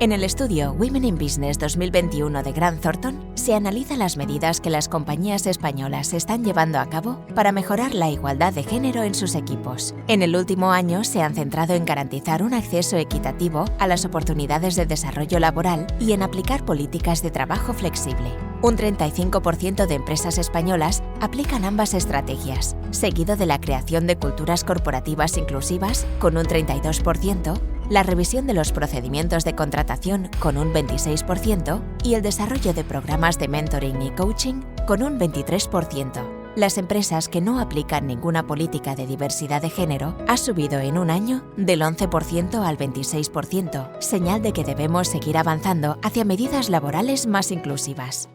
En el estudio Women in Business 2021 de Grant Thornton se analiza las medidas que las compañías españolas están llevando a cabo para mejorar la igualdad de género en sus equipos. En el último año se han centrado en garantizar un acceso equitativo a las oportunidades de desarrollo laboral y en aplicar políticas de trabajo flexible. Un 35% de empresas españolas aplican ambas estrategias, seguido de la creación de culturas corporativas inclusivas con un 32%, la revisión de los procedimientos de contratación con un 26% y el desarrollo de programas de mentoring y coaching con un 23%. Las empresas que no aplican ninguna política de diversidad de género ha subido en un año del 11% al 26%, señal de que debemos seguir avanzando hacia medidas laborales más inclusivas.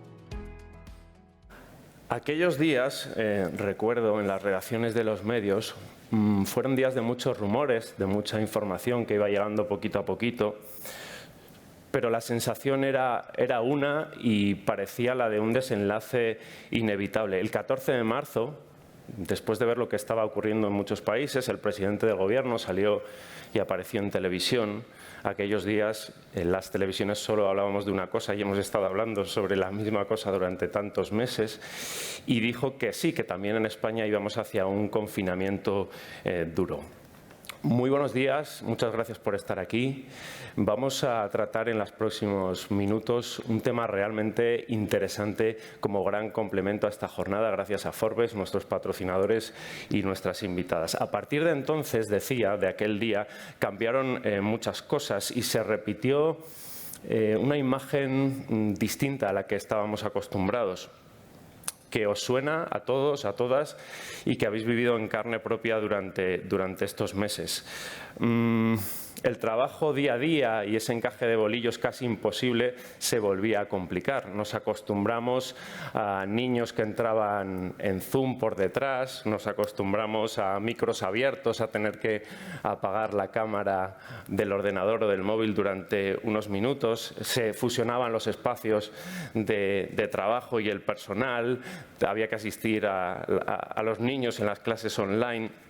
Aquellos días, recuerdo en las redacciones de los medios, fueron días de muchos rumores, de mucha información que iba llegando poquito a poquito, pero la sensación era una y parecía la de un desenlace inevitable. El 14 de marzo, después de ver lo que estaba ocurriendo en muchos países, el presidente del gobierno salió y apareció en televisión. Aquellos días en las televisiones solo hablábamos de una cosa y hemos estado hablando sobre la misma cosa durante tantos meses, y dijo que sí, que también en España íbamos hacia un confinamiento duro. Muy buenos días, muchas gracias por estar aquí. Vamos a tratar en los próximos minutos un tema realmente interesante como gran complemento a esta jornada, gracias a Forbes, nuestros patrocinadores y nuestras invitadas. A partir de entonces, decía, de aquel día, cambiaron muchas cosas y se repitió una imagen distinta a la que estábamos acostumbrados, que os suena a todos, a todas, y que habéis vivido en carne propia durante estos meses. El trabajo día a día y ese encaje de bolillos casi imposible se volvía a complicar. Nos acostumbramos a niños que entraban en Zoom por detrás, nos acostumbramos a micros abiertos, a tener que apagar la cámara del ordenador o del móvil durante unos minutos. Se fusionaban los espacios de trabajo y el personal, había que asistir a los niños en las clases online.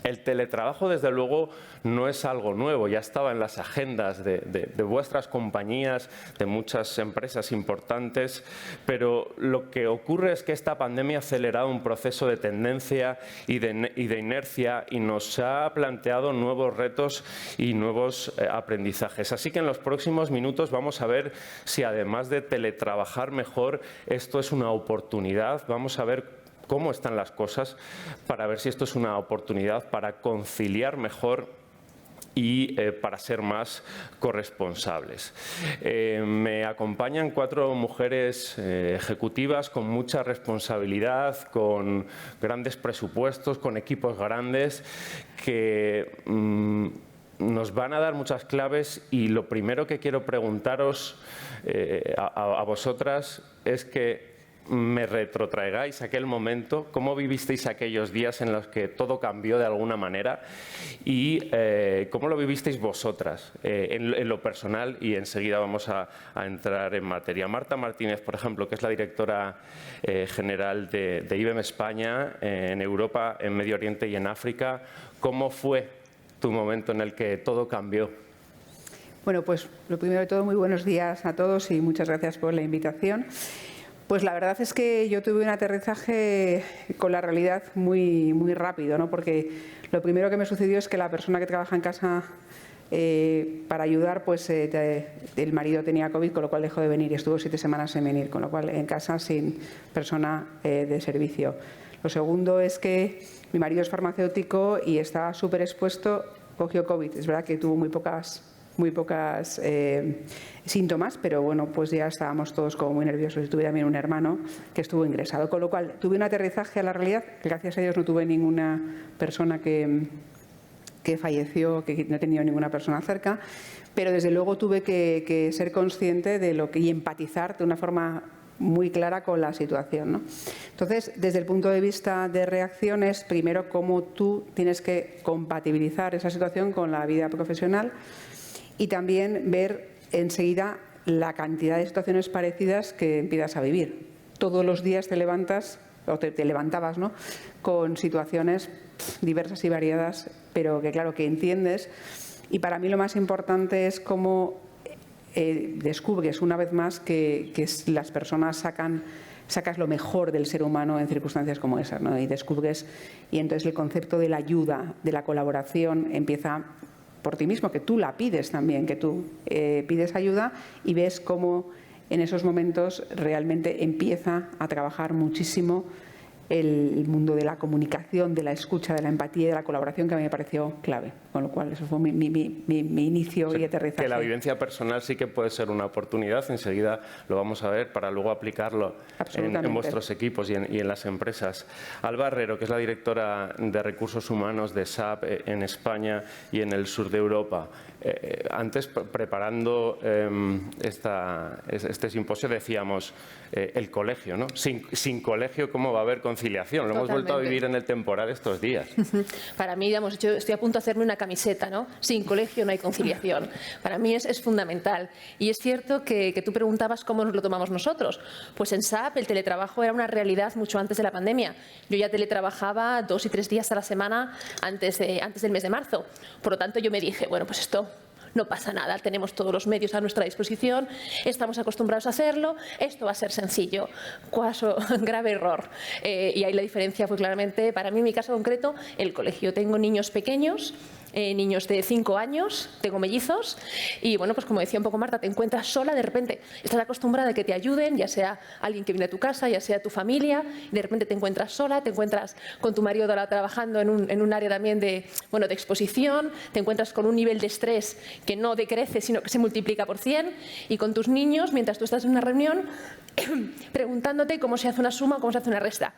El teletrabajo, desde luego, no es algo nuevo, ya estaba en las agendas de vuestras compañías, de muchas empresas importantes, pero lo que ocurre es que esta pandemia ha acelerado un proceso de tendencia y de inercia y nos ha planteado nuevos retos y nuevos aprendizajes. Así que en los próximos minutos vamos a ver si, además de teletrabajar mejor, esto es una oportunidad. Vamos a ver cómo están las cosas para ver si esto es una oportunidad para conciliar mejor y para ser más corresponsables. Me acompañan 4 mujeres ejecutivas con mucha responsabilidad, con grandes presupuestos, con equipos grandes que nos van a dar muchas claves, y lo primero que quiero preguntaros a vosotras es que me retrotraigáis a aquel momento, cómo vivisteis aquellos días en los que todo cambió de alguna manera y cómo lo vivisteis vosotras en lo personal, y enseguida vamos a entrar en materia. Marta Martínez, por ejemplo, que es la directora general de IBM España en Europa, en Medio Oriente y en África, ¿cómo fue tu momento en el que todo cambió? Bueno, pues lo primero de todo, muy buenos días a todos y muchas gracias por la invitación. Pues la verdad es que yo tuve un aterrizaje con la realidad muy rápido, ¿no? Porque lo primero que me sucedió es que la persona que trabaja en casa para ayudar, pues el marido tenía COVID, con lo cual dejó de venir y estuvo 7 semanas sin venir, con lo cual en casa sin persona de servicio. Lo segundo es que mi marido es farmacéutico y estaba súper expuesto, cogió COVID. Es verdad que tuvo muy pocas síntomas, pero bueno, pues ya estábamos todos como muy nerviosos. Y tuve también un hermano que estuvo ingresado, con lo cual tuve un aterrizaje a la realidad. Gracias a Dios no tuve ninguna persona que falleció, que no he tenido ninguna persona cerca, pero desde luego tuve que ser consciente de lo que y empatizar de una forma muy clara con la situación, ¿no? Entonces, desde el punto de vista de reacciones, primero cómo tú tienes que compatibilizar esa situación con la vida profesional y también ver enseguida la cantidad de situaciones parecidas que empiezas a vivir. Todos los días te levantas, o te levantabas, ¿no?, con situaciones diversas y variadas, pero que claro, que entiendes. Y para mí lo más importante es cómo descubres una vez más que las personas sacas lo mejor del ser humano en circunstancias como esas, ¿no? Y descubres, y entonces el concepto de la ayuda, de la colaboración empieza por ti mismo, que tú la pides también, que tú pides ayuda y ves cómo en esos momentos realmente empieza a trabajar muchísimo el mundo de la comunicación, de la escucha, de la empatía y de la colaboración, que a mí me pareció clave. Con lo cual, eso fue mi inicio, o sea, y aterrizaje. Que la vivencia personal sí que puede ser una oportunidad, enseguida lo vamos a ver, para luego aplicarlo en vuestros equipos y en las empresas. Alba Herrero, que es la directora de Recursos Humanos de SAP en España y en el sur de Europa. Antes, preparando este simposio, decíamos el colegio, ¿no? Sin colegio, ¿cómo va a haber conciliación? Lo hemos vuelto a vivir en el temporal estos días. Para mí, digamos, yo estoy a punto de hacerme una camiseta, ¿no? Sin colegio no hay conciliación. Para mí es fundamental. Y es cierto que tú preguntabas cómo nos lo tomamos nosotros. Pues en SAP el teletrabajo era una realidad mucho antes de la pandemia. Yo ya teletrabajaba 2 y 3 días a la semana antes del mes de marzo. Por lo tanto, yo me dije, bueno, pues esto no pasa nada, tenemos todos los medios a nuestra disposición, estamos acostumbrados a hacerlo, esto va a ser sencillo. Caso grave error. Y ahí la diferencia fue claramente, para mí en mi caso concreto, el colegio. Tengo niños pequeños, niños de 5 años, tengo mellizos y bueno, pues como decía un poco Marta, te encuentras sola, de repente estás acostumbrada a que te ayuden, ya sea alguien que viene a tu casa, ya sea tu familia, y de repente te encuentras sola, te encuentras con tu marido trabajando en un área también de exposición, te encuentras con un nivel de estrés que no decrece, sino que se multiplica por 100, y con tus niños, mientras tú estás en una reunión, preguntándote cómo se hace una suma o cómo se hace una resta.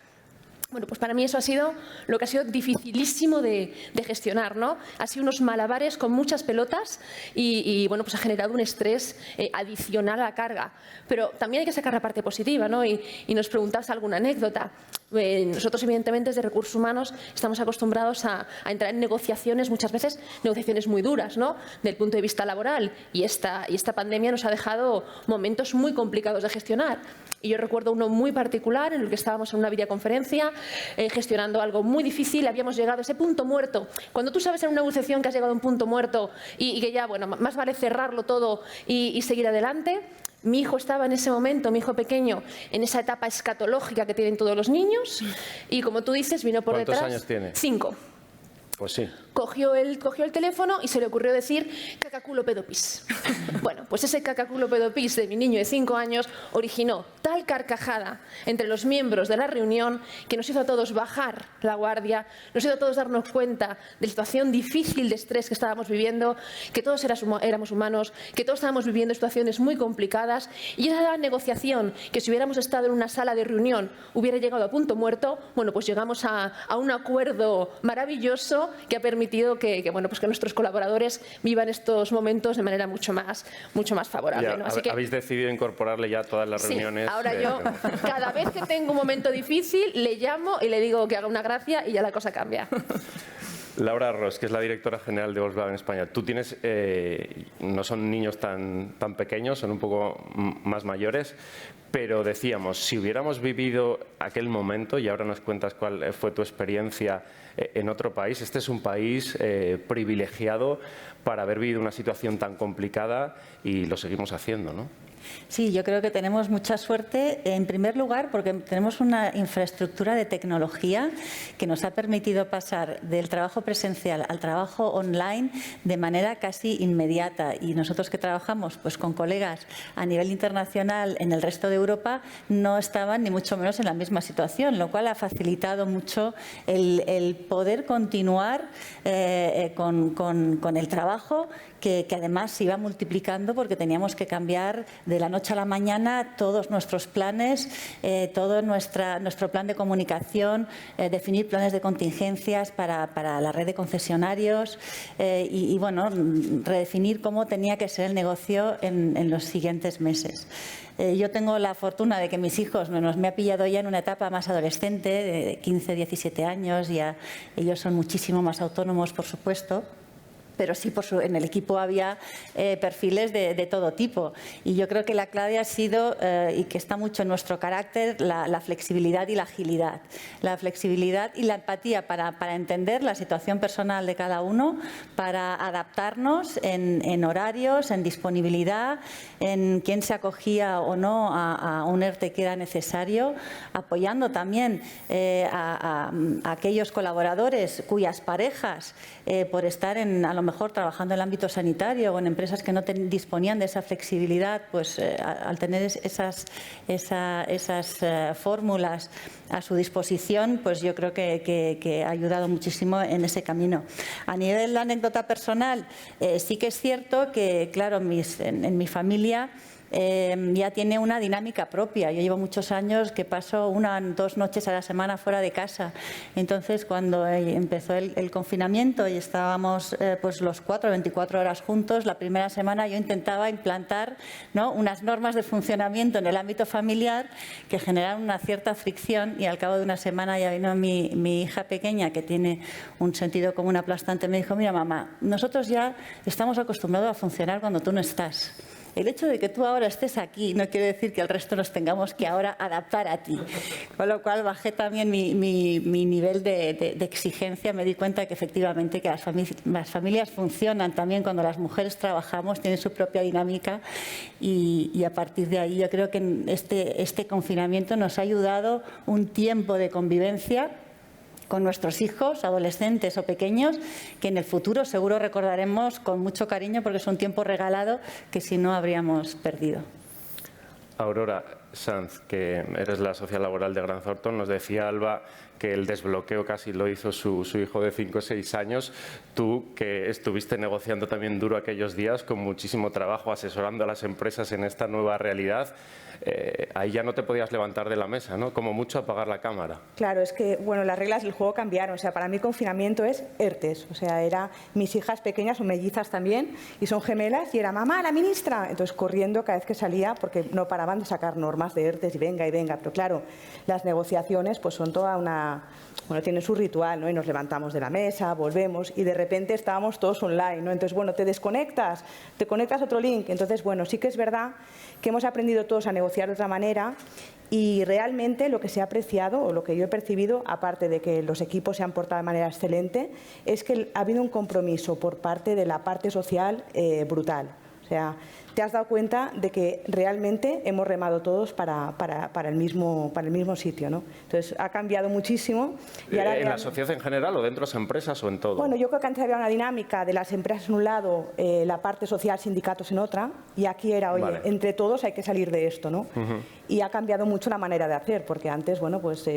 Bueno, pues para mí eso ha sido lo que ha sido dificilísimo de gestionar, ¿no? Ha sido unos malabares con muchas pelotas y bueno, pues ha generado un estrés adicional a la carga. Pero también hay que sacar la parte positiva, ¿no? Y nos preguntabas alguna anécdota. Nosotros, evidentemente, desde Recursos Humanos estamos acostumbrados a entrar en negociaciones, muchas veces negociaciones muy duras, ¿no? Del punto de vista laboral. Y esta pandemia nos ha dejado momentos muy complicados de gestionar. Y yo recuerdo uno muy particular en el que estábamos en una videoconferencia gestionando algo muy difícil, habíamos llegado a ese punto muerto. Cuando tú sabes en una negociación que has llegado a un punto muerto y que ya, bueno, más vale cerrarlo todo y seguir adelante. Mi hijo estaba en ese momento, mi hijo pequeño, en esa etapa escatológica que tienen todos los niños y, como tú dices, vino por detrás. ¿Cuántos años tiene? 5. Pues sí. Cogió el teléfono y se le ocurrió decir cacaculo pedopis. Bueno, pues ese cacaculo pedopis de mi niño de 5 años originó tal carcajada entre los miembros de la reunión que nos hizo a todos bajar la guardia, nos hizo a todos darnos cuenta de la situación difícil de estrés que estábamos viviendo, que todos éramos humanos, que todos estábamos viviendo situaciones muy complicadas, y esa negociación que, si hubiéramos estado en una sala de reunión, hubiera llegado a punto muerto. Bueno, pues llegamos a un acuerdo maravilloso que ha permitido que nuestros colaboradores vivan estos momentos de manera mucho más favorable, ¿no? Así que habéis decidido incorporarle ya a todas las reuniones. Ahora yo, cada vez que tengo un momento difícil, le llamo y le digo que haga una gracia y ya la cosa cambia. Laura Ros, que es la directora general de Volkswagen España. Tú tienes, no son niños tan pequeños, son un poco más mayores, pero decíamos, si hubiéramos vivido aquel momento, y ahora nos cuentas cuál fue tu experiencia en otro país, este es un país privilegiado para haber vivido una situación tan complicada y lo seguimos haciendo, ¿no? Sí, yo creo que tenemos mucha suerte, en primer lugar, porque tenemos una infraestructura de tecnología que nos ha permitido pasar del trabajo presencial al trabajo online de manera casi inmediata. Y nosotros, que trabajamos pues con colegas a nivel internacional en el resto de Europa, no estaban ni mucho menos en la misma situación, lo cual ha facilitado mucho el poder continuar con el trabajo, que además se iba multiplicando porque teníamos que cambiar de la noche a la mañana todos nuestros planes, todo nuestro plan de comunicación, definir planes de contingencias para la red de concesionarios y bueno, redefinir cómo tenía que ser el negocio en los siguientes meses. Yo tengo la fortuna de que mis hijos me ha pillado ya en una etapa más adolescente, de 15, 17 años, ya ellos son muchísimo más autónomos, por supuesto. pero sí en el equipo había perfiles de todo tipo. Y yo creo que la clave ha sido, y que está mucho en nuestro carácter, la flexibilidad y la agilidad. La flexibilidad y la empatía para entender la situación personal de cada uno, para adaptarnos en horarios, en disponibilidad, en quién se acogía o no a un ERTE que era necesario, apoyando también a aquellos colaboradores cuyas parejas, por estar a lo mejor trabajando en el ámbito sanitario o en empresas que no disponían de esa flexibilidad, pues al tener esas fórmulas a su disposición, pues yo creo que ha ayudado muchísimo en ese camino. A nivel de la anécdota personal, sí que es cierto que, claro, en mi familia ya tiene una dinámica propia. Yo llevo muchos años que paso 1 o 2 noches a la semana fuera de casa. Entonces, cuando empezó el confinamiento y estábamos pues los 4 o 24 horas juntos, la primera semana yo intentaba implantar, ¿no?, unas normas de funcionamiento en el ámbito familiar que generaran una cierta fricción, y al cabo de una semana ya vino mi hija pequeña, que tiene un sentido común aplastante, me dijo: mira, mamá, nosotros ya estamos acostumbrados a funcionar cuando tú no estás. El hecho de que tú ahora estés aquí no quiere decir que el resto nos tengamos que ahora adaptar a ti. Con lo cual bajé también mi nivel de exigencia. Me di cuenta que efectivamente que las familias funcionan también cuando las mujeres trabajamos, tienen su propia dinámica, y a partir de ahí yo creo que este confinamiento nos ha ayudado un tiempo de convivencia con nuestros hijos, adolescentes o pequeños, que en el futuro seguro recordaremos con mucho cariño, porque es un tiempo regalado que si no habríamos perdido. Aurora Sanz, que eres la socia laboral de Grant Thornton, nos decía Alba que el desbloqueo casi lo hizo su hijo de 5 o 6 años. Tú, que estuviste negociando también duro aquellos días, con muchísimo trabajo, asesorando a las empresas en esta nueva realidad, ahí ya no te podías levantar de la mesa, ¿no? Como mucho apagar la cámara. Claro, es que bueno, las reglas del juego cambiaron. O sea, para mí confinamiento es ERTES. O sea, mis hijas pequeñas son mellizas también y son gemelas, y era: mamá, la ministra. Entonces, corriendo cada vez que salía, porque no paraban de sacar normas de ERTES y venga y venga. Pero claro, las negociaciones pues son toda una... Bueno, tienen su ritual, ¿no? Y nos levantamos de la mesa, volvemos, y de repente estábamos todos online, ¿no? Entonces, bueno, te desconectas, te conectas a otro link. Entonces, bueno, sí que es verdad que hemos aprendido todos a negociar de otra manera, y realmente lo que se ha apreciado, o lo que yo he percibido, aparte de que los equipos se han portado de manera excelente, es que ha habido un compromiso por parte de la parte social brutal. O sea, te has dado cuenta de que realmente hemos remado todos para el mismo sitio, ¿no? Entonces, ha cambiado muchísimo. Y ahora ¿En la sociedad en general o dentro de las empresas o en todo? Bueno, yo creo que antes había una dinámica de las empresas en un lado, la parte social, sindicatos en otra, y aquí era, oye, vale, entre todos hay que salir de esto, ¿no? Y ha cambiado mucho la manera de hacer, porque antes, bueno, pues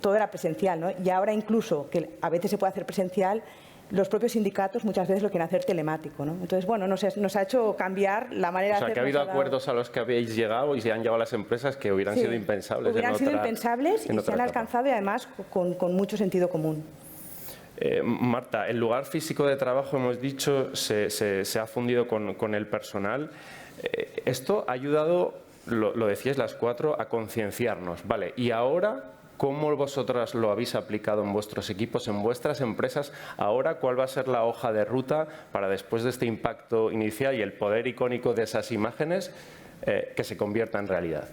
todo era presencial, ¿no? Y ahora incluso, que a veces se puede hacer presencial, los propios sindicatos muchas veces lo quieren hacer telemático, ¿no? Entonces, bueno, nos ha hecho cambiar la manera de hacer. O sea, que ha habido acuerdos a los que habéis llegado y se han llegado a las empresas que hubieran sido impensables. Hubieran sido impensables y se han alcanzado, y además con mucho sentido común. Marta, el lugar físico de trabajo, hemos dicho, se ha fundido con el personal. Esto ha ayudado, lo decíais las 4, a concienciarnos. Vale, y ahora, ¿cómo vosotras lo habéis aplicado en vuestros equipos, en vuestras empresas? Ahora, ¿cuál va a ser la hoja de ruta para, después de este impacto inicial y el poder icónico de esas imágenes, que se convierta en realidad?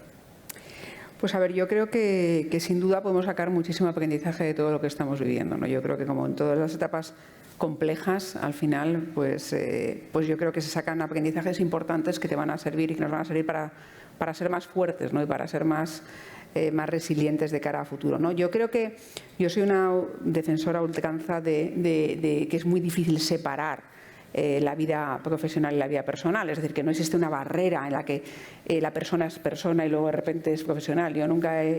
Pues a ver, yo creo que sin duda podemos sacar muchísimo aprendizaje de todo lo que estamos viviendo, ¿no? Yo creo que, como en todas las etapas complejas, al final, pues yo creo que se sacan aprendizajes importantes que te van a servir y que nos van a servir para ser más fuertes, ¿no? Y para ser más resilientes de cara a futuro, ¿no? Yo creo que yo soy una defensora a ultranza de que es muy difícil separar la vida profesional y la vida personal, es decir, que no existe una barrera en la que la persona es persona y luego de repente es profesional. Yo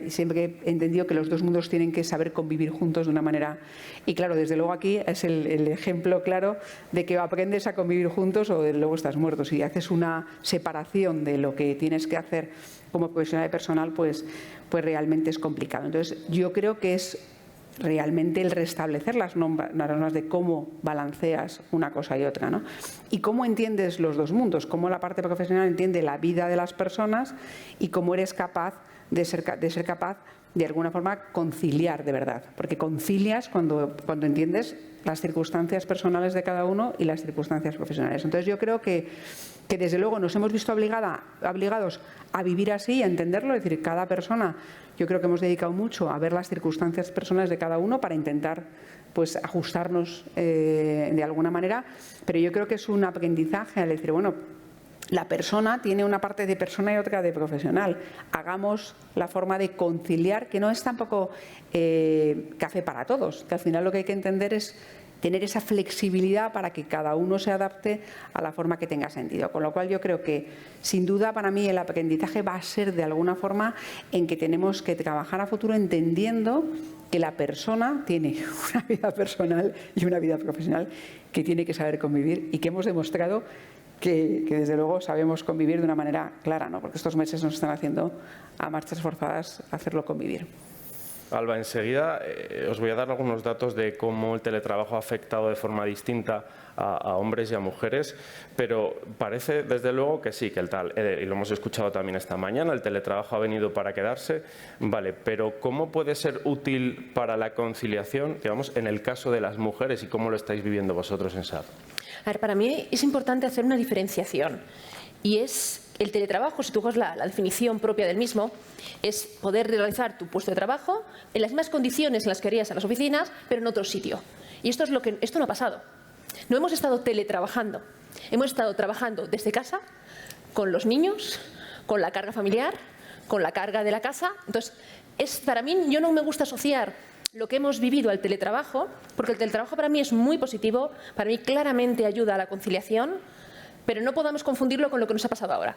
siempre he entendido que los dos mundos tienen que saber convivir juntos de una manera, y claro, desde luego aquí es el ejemplo claro de que aprendes a convivir juntos o luego estás muerto. Si haces una separación de lo que tienes que hacer como profesional y personal, pues realmente es complicado. Entonces, yo creo que es realmente el restablecer las normas de cómo balanceas una cosa y otra, ¿no? Y cómo entiendes los dos mundos, cómo la parte profesional entiende la vida de las personas y cómo eres capaz de ser capaz de alguna forma conciliar de verdad, porque concilias cuando entiendes las circunstancias personales de cada uno y las circunstancias profesionales. Entonces yo creo que desde luego nos hemos visto obligados a vivir así y a entenderlo, es decir, cada persona, yo creo que hemos dedicado mucho a ver las circunstancias personales de cada uno para intentar pues ajustarnos de alguna manera, pero yo creo que es un aprendizaje al decir, bueno, la persona tiene una parte de persona y otra de profesional. Hagamos la forma de conciliar, que no es tampoco café para todos, que al final lo que hay que entender es tener esa flexibilidad para que cada uno se adapte a la forma que tenga sentido. Con lo cual yo creo que, sin duda, para mí el aprendizaje va a ser de alguna forma en que tenemos que trabajar a futuro entendiendo que la persona tiene una vida personal y una vida profesional que tiene que saber convivir y que hemos demostrado que desde luego sabemos convivir de una manera clara, ¿no? Porque estos meses nos están haciendo a marchas forzadas hacerlo convivir. Alba, enseguida os voy a dar algunos datos de cómo el teletrabajo ha afectado de forma distinta a hombres y a mujeres, pero parece desde luego que sí, que y lo hemos escuchado también esta mañana, el teletrabajo ha venido para quedarse, vale, pero ¿cómo puede ser útil para la conciliación, digamos, en el caso de las mujeres y cómo lo estáis viviendo vosotros en SAP? A ver, para mí es importante hacer una diferenciación y es el teletrabajo, si tú coges la definición propia del mismo, es poder realizar tu puesto de trabajo en las mismas condiciones en las que harías en las oficinas, pero en otro sitio. Y esto no ha pasado. No hemos estado teletrabajando, hemos estado trabajando desde casa, con los niños, con la carga familiar, con la carga de la casa. Entonces, para mí, yo no me gusta asociar lo que hemos vivido al teletrabajo, porque el teletrabajo para mí es muy positivo, para mí claramente ayuda a la conciliación, pero no podamos confundirlo con lo que nos ha pasado ahora.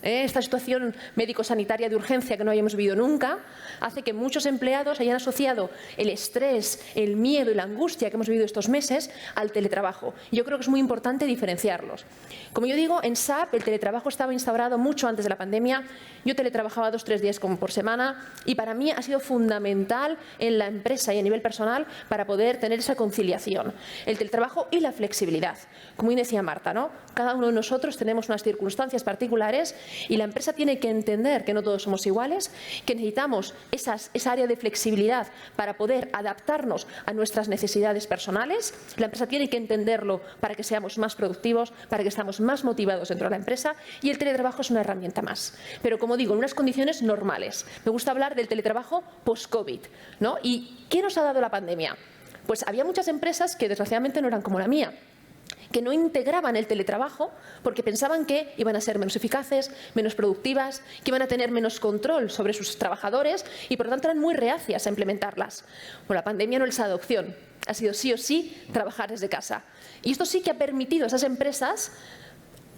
Esta situación médico-sanitaria de urgencia que no habíamos vivido nunca hace que muchos empleados hayan asociado el estrés, el miedo y la angustia que hemos vivido estos meses al teletrabajo. Yo creo que es muy importante diferenciarlos. Como yo digo, en SAP el teletrabajo estaba instaurado mucho antes de la pandemia. Yo teletrabajaba 2 o 3 días por semana y para mí ha sido fundamental en la empresa y a nivel personal para poder tener esa conciliación. El teletrabajo y la flexibilidad. Como bien decía Marta, ¿no? Cada uno de nosotros tenemos unas circunstancias particulares y la empresa tiene que entender que no todos somos iguales, que necesitamos esa área de flexibilidad para poder adaptarnos a nuestras necesidades personales. La empresa tiene que entenderlo para que seamos más productivos, para que estemos más motivados dentro de la empresa y el teletrabajo es una herramienta más. Pero como digo, en unas condiciones normales. Me gusta hablar del teletrabajo post-COVID, ¿no? ¿Y qué nos ha dado la pandemia? Pues había muchas empresas que desgraciadamente no eran como la mía, que no integraban el teletrabajo porque pensaban que iban a ser menos eficaces, menos productivas, que iban a tener menos control sobre sus trabajadores y por lo tanto eran muy reacias a implementarlas. Bueno, la pandemia no les ha dado opción, ha sido sí o sí trabajar desde casa. Y esto sí que ha permitido a esas empresas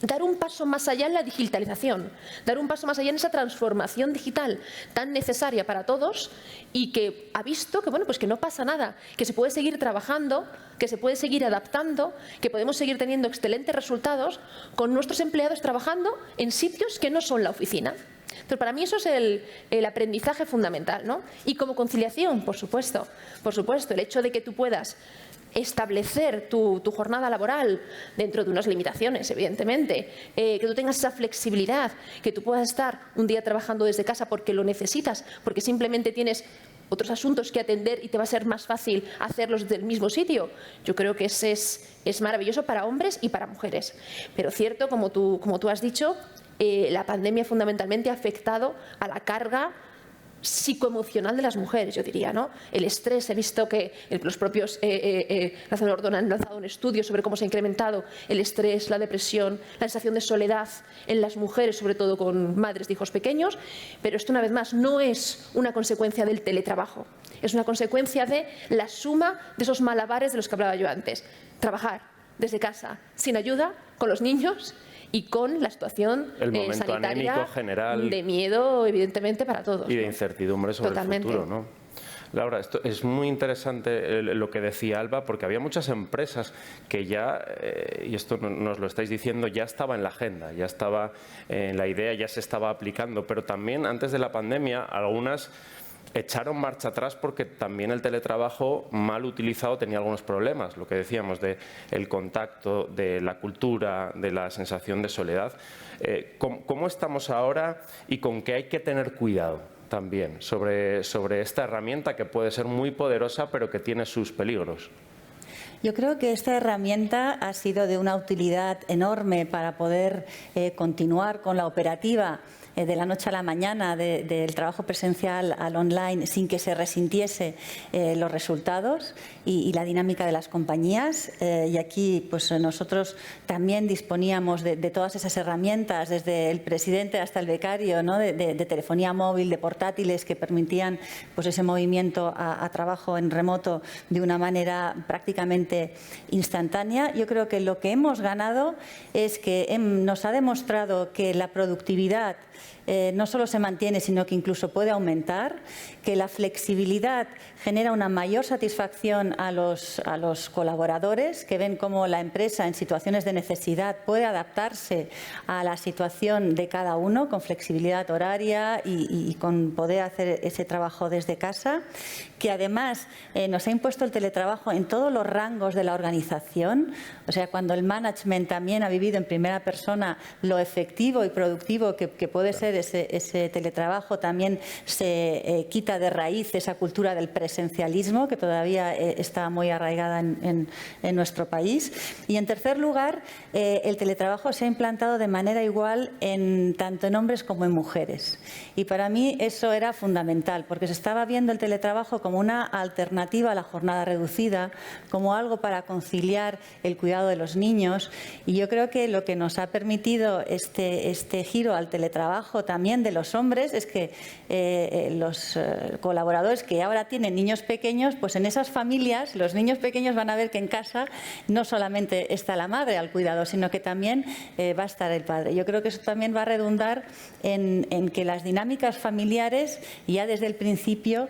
dar un paso más allá en la digitalización, dar un paso más allá en esa transformación digital tan necesaria para todos y que ha visto que, bueno, pues que no pasa nada, que se puede seguir trabajando, que se puede seguir adaptando, que podemos seguir teniendo excelentes resultados con nuestros empleados trabajando en sitios que no son la oficina. Entonces, para mí eso es el aprendizaje fundamental, ¿no? Y como conciliación, por supuesto, el hecho de que tú puedas establecer tu jornada laboral dentro de unas limitaciones, evidentemente, que tú tengas esa flexibilidad, que tú puedas estar un día trabajando desde casa porque lo necesitas, porque simplemente tienes otros asuntos que atender y te va a ser más fácil hacerlos desde el mismo sitio. Yo creo que ese es maravilloso para hombres y para mujeres. Pero cierto, como tú has dicho, la pandemia fundamentalmente ha afectado a la carga psicoemocional de las mujeres, yo diría, ¿no? El estrés, he visto que los propios Naciones Unidas han lanzado un estudio sobre cómo se ha incrementado el estrés, la depresión, la sensación de soledad en las mujeres, sobre todo con madres de hijos pequeños, pero esto una vez más no es una consecuencia del teletrabajo, es una consecuencia de la suma de esos malabares de los que hablaba yo antes. Trabajar desde casa, sin ayuda, con los niños y con la situación sanitaria general, de miedo, evidentemente, para todos. Y de incertidumbre sobre el futuro, ¿no? Laura, esto es muy interesante lo que decía Alba, porque había muchas empresas que ya, y esto nos lo estáis diciendo, ya estaba en la agenda, ya estaba en la idea, ya se estaba aplicando, pero también antes de la pandemia algunas echaron marcha atrás porque también el teletrabajo mal utilizado tenía algunos problemas, lo que decíamos del contacto, de la cultura, de la sensación de soledad. ¿Cómo estamos ahora y con qué hay que tener cuidado también sobre esta herramienta que puede ser muy poderosa, pero que tiene sus peligros. Yo creo que esta herramienta ha sido de una utilidad enorme para poder continuar con la operativa de la noche a la mañana del trabajo presencial al online sin que se resintiese los resultados y la dinámica de las compañías. Y aquí pues nosotros también disponíamos de todas esas herramientas, desde el presidente hasta el becario, ¿no? de telefonía móvil, de portátiles que permitían pues ese movimiento a trabajo en remoto de una manera prácticamente instantánea. Yo creo que lo que hemos ganado es que nos ha demostrado que la productividad no solo se mantiene, sino que incluso puede aumentar, que la flexibilidad genera una mayor satisfacción a los colaboradores, que ven cómo la empresa en situaciones de necesidad puede adaptarse a la situación de cada uno con flexibilidad horaria y con poder hacer ese trabajo desde casa, que además nos ha impuesto el teletrabajo en todos los rangos de la organización. O sea, cuando el management también ha vivido en primera persona lo efectivo y productivo que puede ser ese teletrabajo, también se quita de raíz esa cultura del presencialismo que todavía está muy arraigada en nuestro país. Y en tercer lugar, el teletrabajo se ha implantado de manera igual tanto en hombres como en mujeres. Y para mí eso era fundamental, porque se estaba viendo el teletrabajo como una alternativa a la jornada reducida, como algo para conciliar el cuidado de los niños. Y yo creo que lo que nos ha permitido este giro al teletrabajo también de los hombres es que los colaboradores que ahora tienen niños pequeños, pues en esas familias los niños pequeños van a ver que en casa no solamente está la madre al cuidado, sino que también va a estar el padre. Yo creo que eso también va a redundar en que las dinámicas familiares ya desde el principio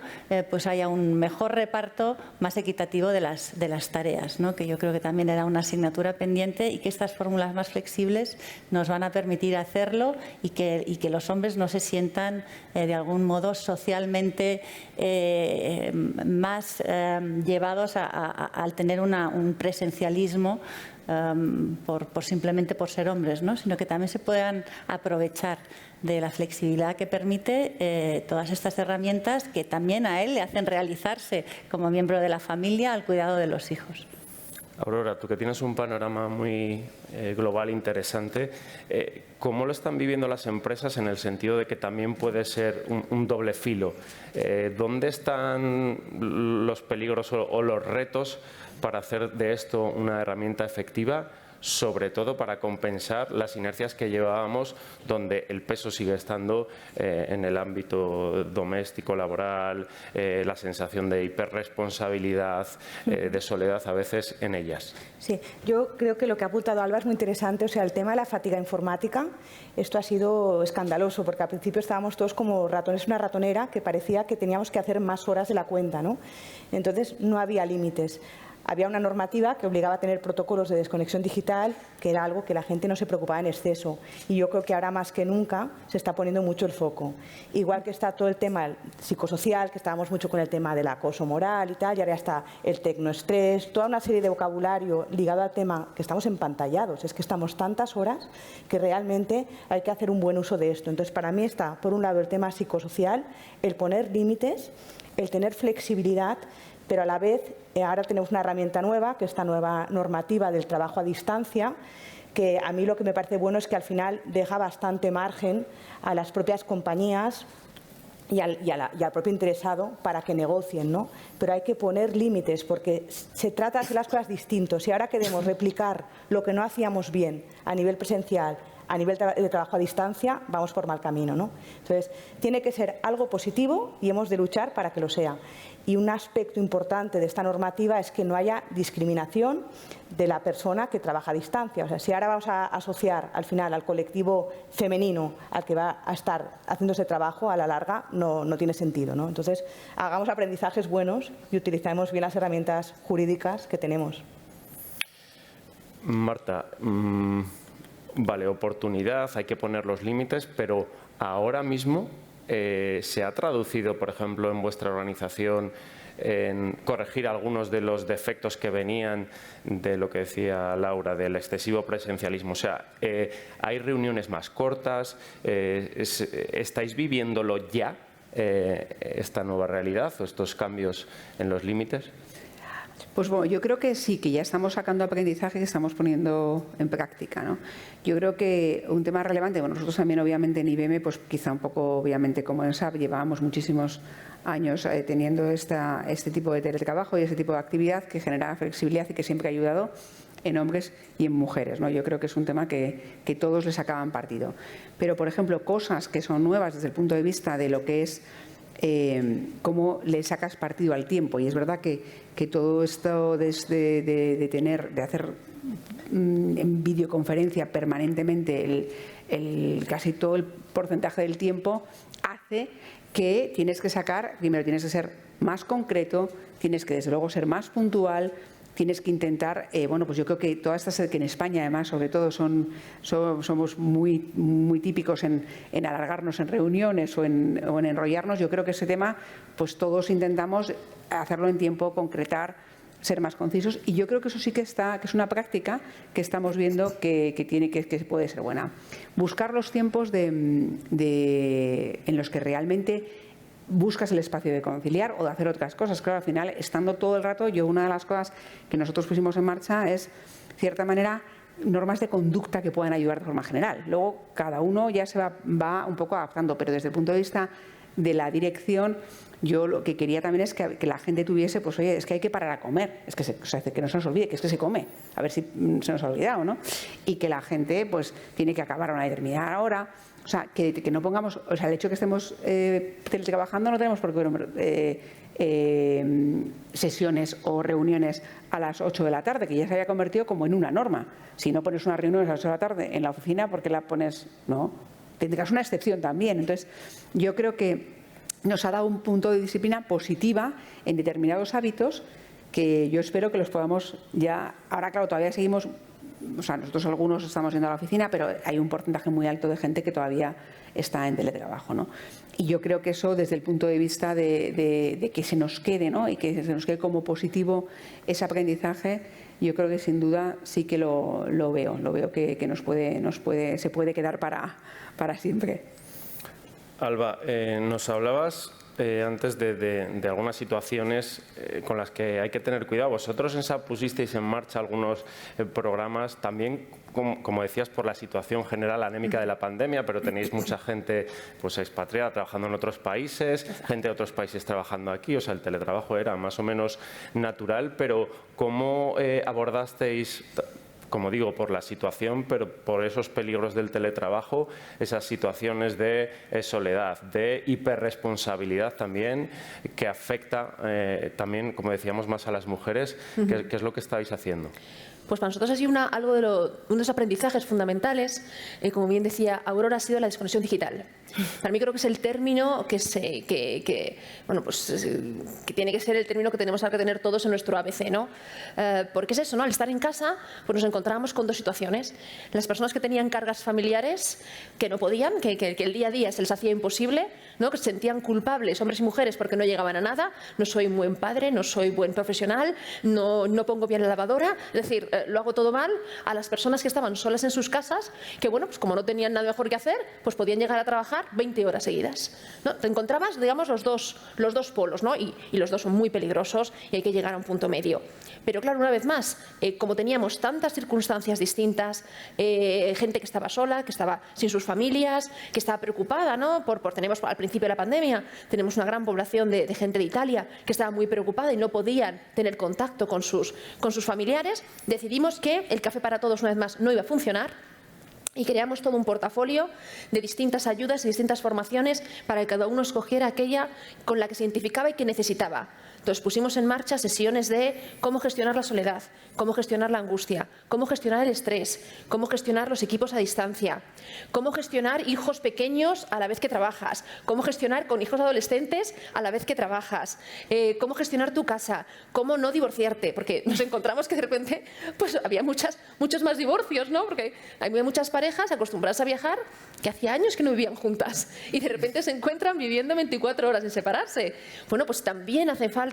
pues haya un mejor reparto más equitativo de las tareas, ¿no? Que yo creo que también era una asignatura pendiente y que estas fórmulas más flexibles nos van a permitir hacerlo y que los hombres no se sientan de algún modo socialmente más llevados al tener un presencialismo simplemente por ser hombres, ¿no? Sino que también se puedan aprovechar de la flexibilidad que permite todas estas herramientas que también a él le hacen realizarse como miembro de la familia al cuidado de los hijos. Aurora, tú que tienes un panorama muy global interesante, ¿cómo lo están viviendo las empresas en el sentido de que también puede ser un doble filo? ¿Dónde están los peligros o los retos para hacer de esto una herramienta efectiva? Sobre todo para compensar las inercias que llevábamos, donde el peso sigue estando en el ámbito doméstico, laboral, la sensación de hiperresponsabilidad, de soledad a veces en ellas. Sí, yo creo que lo que ha apuntado Alba es muy interesante, o sea, el tema de la fatiga informática, esto ha sido escandaloso, porque al principio estábamos todos como ratones, una ratonera que parecía que teníamos que hacer más horas de la cuenta, ¿no? Entonces no había límites. Había una normativa que obligaba a tener protocolos de desconexión digital, que era algo que la gente no se preocupaba en exceso. Y yo creo que ahora más que nunca se está poniendo mucho el foco. Igual que está todo el tema psicosocial, que estábamos mucho con el tema del acoso moral y tal, y ahora está el tecnoestrés, toda una serie de vocabulario ligado al tema que estamos empantallados. Es que estamos tantas horas que realmente hay que hacer un buen uso de esto. Entonces, para mí está, por un lado, el tema psicosocial, el poner límites, el tener flexibilidad, pero a la vez ahora tenemos una herramienta nueva, que es esta nueva normativa del trabajo a distancia, que a mí lo que me parece bueno es que al final deja bastante margen a las propias compañías y al propio interesado para que negocien, ¿no? Pero hay que poner límites porque se trata de hacer las cosas distintos. Si ahora queremos replicar lo que no hacíamos bien a nivel presencial, a nivel de trabajo a distancia, vamos por mal camino, ¿no? Entonces, tiene que ser algo positivo y hemos de luchar para que lo sea. Y un aspecto importante de esta normativa es que no haya discriminación de la persona que trabaja a distancia. O sea, si ahora vamos a asociar al final al colectivo femenino al que va a estar haciendo ese trabajo, a la larga no tiene sentido, ¿no? Entonces, hagamos aprendizajes buenos y utilicemos bien las herramientas jurídicas que tenemos. Marta, vale, oportunidad, hay que poner los límites, pero ahora mismo ¿se ha traducido, por ejemplo, en vuestra organización en corregir algunos de los defectos que venían de lo que decía Laura, del excesivo presencialismo? O sea, ¿hay reuniones más cortas? ¿Estáis viviéndolo ya esta nueva realidad o estos cambios en los límites? Pues bueno, yo creo que sí, que ya estamos sacando aprendizaje que estamos poniendo en práctica, ¿no? Yo creo que un tema relevante, bueno, nosotros también obviamente en IBM, pues quizá un poco obviamente como en SAP, llevábamos muchísimos años teniendo este tipo de teletrabajo y este tipo de actividad que genera flexibilidad y que siempre ha ayudado en hombres y en mujeres, ¿no? Yo creo que es un tema que todos les sacaban partido. Pero, por ejemplo, cosas que son nuevas desde el punto de vista de lo que es cómo le sacas partido al tiempo. Y es verdad que todo esto de hacer en videoconferencia permanentemente casi todo el porcentaje del tiempo hace que tienes que sacar, primero tienes que ser más concreto, tienes que desde luego ser más puntual, tienes que intentar, bueno, pues yo creo que todas estas que en España además sobre todo somos muy típicos en alargarnos en reuniones o en enrollarnos. Yo creo que ese tema pues todos intentamos hacerlo en tiempo, concretar, ser más concisos, y yo creo que eso sí que es una práctica que estamos viendo que puede ser buena. Buscar los tiempos en los que realmente buscas el espacio de conciliar o de hacer otras cosas. Claro, al final, estando todo el rato, una de las cosas que nosotros pusimos en marcha es, de cierta manera, normas de conducta que puedan ayudar de forma general. Luego, cada uno ya se va un poco adaptando, pero desde el punto de vista de la dirección, yo lo que quería también es que la gente tuviese, pues oye, es que hay que parar a comer, es que que no se nos olvide, que es que se come, a ver si se nos ha olvidado, ¿no? Y que la gente pues tiene que acabar a una determinada hora. O sea, que no pongamos, o sea, el hecho de que estemos teletrabajando no tenemos por qué sesiones o reuniones a las 8 de la tarde, que ya se había convertido como en una norma. Si no pones unas reuniones a las 8 de la tarde en la oficina, ¿por qué la pones? No, tendrás una excepción también. Entonces, yo creo que nos ha dado un punto de disciplina positiva en determinados hábitos que yo espero que los podamos ya. Ahora, claro, todavía seguimos. O sea, nosotros algunos estamos yendo a la oficina, pero hay un porcentaje muy alto de gente que todavía está en teletrabajo, ¿no? Y yo creo que eso, desde el punto de vista de que se nos quede, ¿no? Y que se nos quede como positivo ese aprendizaje, yo creo que sin duda sí que lo veo. Lo veo que se puede quedar para siempre. Alba, nos hablabas antes de algunas situaciones con las que hay que tener cuidado. Vosotros en SAP pusisteis en marcha algunos programas también, como decías, por la situación general anémica de la pandemia, pero tenéis mucha gente pues expatriada trabajando en otros países, gente de otros países trabajando aquí, o sea, el teletrabajo era más o menos natural, pero ¿cómo abordasteis, como digo, por la situación, pero por esos peligros del teletrabajo, esas situaciones de soledad, de hiperresponsabilidad también, que afecta también, como decíamos, más a las mujeres? ¿Qué es lo que estáis haciendo? Pues para nosotros ha sido unos aprendizajes fundamentales. Como bien decía Aurora, ha sido la desconexión digital. Para mí creo que es el término que tiene que ser el término que tenemos que tener todos en nuestro ABC, ¿no? Porque es eso, ¿no? Al estar en casa, pues nos encontramos con dos situaciones. Las personas que tenían cargas familiares que no podían, que el día a día se les hacía imposible, ¿no? Que se sentían culpables, hombres y mujeres, porque no llegaban a nada. No soy un buen padre, no soy buen profesional, no pongo bien la lavadora. Es decir, lo hago todo mal. A las personas que estaban solas en sus casas, que bueno, pues como no tenían nada mejor que hacer, pues podían llegar a trabajar 20 horas seguidas, ¿no? Te encontrabas, digamos, los dos polos, ¿no? Y los dos son muy peligrosos y hay que llegar a un punto medio. Pero claro, una vez más, como teníamos tantas circunstancias distintas, gente que estaba sola, que estaba sin sus familias, que estaba preocupada, ¿no? Tenemos al principio de la pandemia, tenemos una gran población de gente de Italia que estaba muy preocupada y no podían tener contacto con sus familiares. Decidimos que el café para todos, una vez más, no iba a funcionar. Y creamos todo un portafolio de distintas ayudas y distintas formaciones para que cada uno escogiera aquella con la que se identificaba y que necesitaba. Entonces pusimos en marcha sesiones de cómo gestionar la soledad, cómo gestionar la angustia, cómo gestionar el estrés, cómo gestionar los equipos a distancia, cómo gestionar hijos pequeños a la vez que trabajas, cómo gestionar con hijos adolescentes a la vez que trabajas, cómo gestionar tu casa, cómo no divorciarte, porque nos encontramos que de repente pues había muchos más divorcios, ¿no? Porque hay muchas parejas acostumbradas a viajar que hacía años que no vivían juntas y de repente se encuentran viviendo 24 horas sin separarse. Bueno, pues también hace falta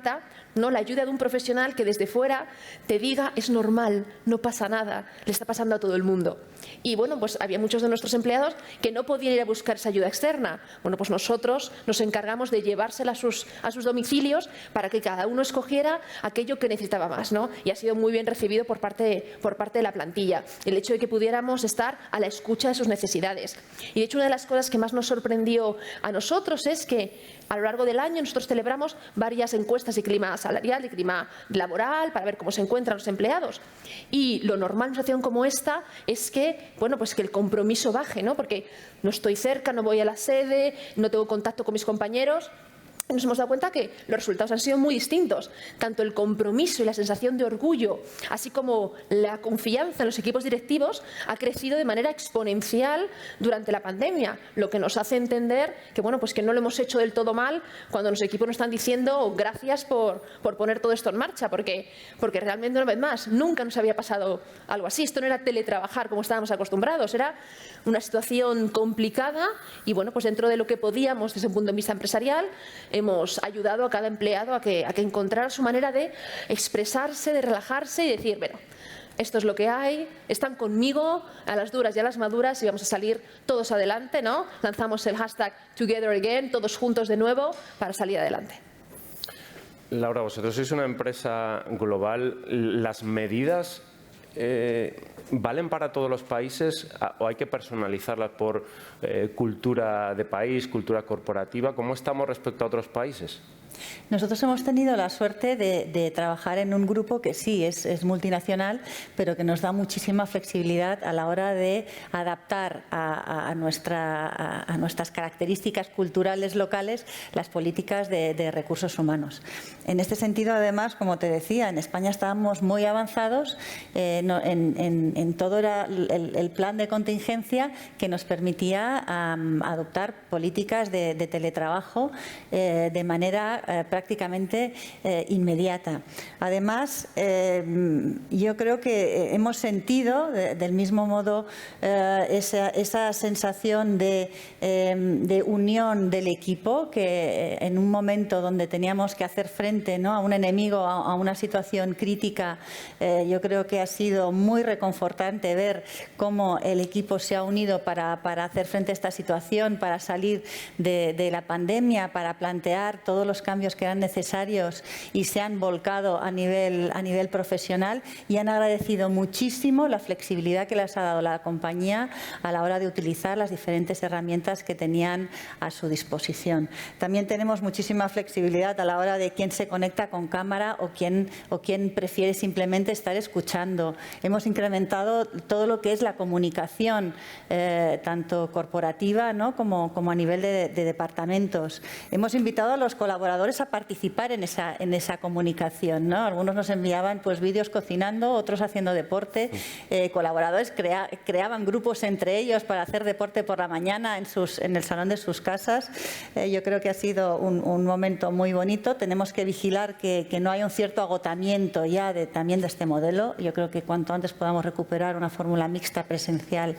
¿no? La ayuda de un profesional que desde fuera te diga es normal, no pasa nada, le está pasando a todo el mundo. Y bueno, pues había muchos de nuestros empleados que no podían ir a buscar esa ayuda externa. Bueno, pues nosotros nos encargamos de llevársela a sus domicilios para que cada uno escogiera aquello que necesitaba más, ¿no? Y ha sido muy bien recibido por parte de la plantilla, el hecho de que pudiéramos estar a la escucha de sus necesidades. Y de hecho, una de las cosas que más nos sorprendió a nosotros es que a lo largo del año nosotros celebramos varias encuestas de clima salarial, de clima laboral, para ver cómo se encuentran los empleados. Y lo normal en una situación como esta es que, bueno, pues que el compromiso baje, ¿no? Porque no estoy cerca, no voy a la sede, no tengo contacto con mis compañeros. Nos hemos dado cuenta que los resultados han sido muy distintos. Tanto el compromiso y la sensación de orgullo, así como la confianza en los equipos directivos, ha crecido de manera exponencial durante la pandemia, lo que nos hace entender que, bueno, pues que no lo hemos hecho del todo mal cuando los equipos nos están diciendo gracias por poner todo esto en marcha, porque realmente, una vez más, nunca nos había pasado algo así. Esto no era teletrabajar como estábamos acostumbrados, era una situación complicada y, bueno, pues dentro de lo que podíamos desde un punto de vista empresarial, hemos ayudado a cada empleado a que encontrara su manera de expresarse, de relajarse y decir, bueno, esto es lo que hay, están conmigo a las duras y a las maduras y vamos a salir todos adelante, ¿no? Lanzamos el hashtag Together Again, todos juntos de nuevo, para salir adelante. Laura, vosotros sois una empresa global. ¿Las medidas valen para todos los países o hay que personalizarlas por cultura de país, cultura corporativa? ¿Cómo estamos respecto a otros países? Nosotros hemos tenido la suerte de trabajar en un grupo que sí es multinacional, pero que nos da muchísima flexibilidad a la hora de adaptar a nuestras características culturales locales las políticas de recursos humanos. En este sentido, además, como te decía, en España estábamos muy avanzados en todo el plan de contingencia que nos permitía adoptar políticas de teletrabajo de manera prácticamente inmediata. Además, yo creo que hemos sentido del mismo modo esa sensación de unión del equipo, que en un momento donde teníamos que hacer frente, ¿no?, a un enemigo, a una situación crítica, yo creo que ha sido muy reconfortante ver cómo el equipo se ha unido para hacer frente a esta situación, para salir de la pandemia, para plantear todos los cambios que eran necesarios y se han volcado a nivel profesional y han agradecido muchísimo la flexibilidad que les ha dado la compañía a la hora de utilizar las diferentes herramientas que tenían a su disposición. También tenemos muchísima flexibilidad a la hora de quién se conecta con cámara o quién prefiere simplemente estar escuchando. Hemos incrementado todo lo que es la comunicación, tanto corporativa, ¿no?, como a nivel de departamentos. Hemos invitado a los colaboradores a participar en esa comunicación, ¿no? Algunos nos enviaban pues vídeos cocinando, otros haciendo deporte. Colaboradores creaban grupos entre ellos para hacer deporte por la mañana en el salón de sus casas. Yo creo que ha sido un momento muy bonito. Tenemos que vigilar que no haya un cierto agotamiento ya también de este modelo. Yo creo que cuanto antes podamos recuperar una fórmula mixta presencial,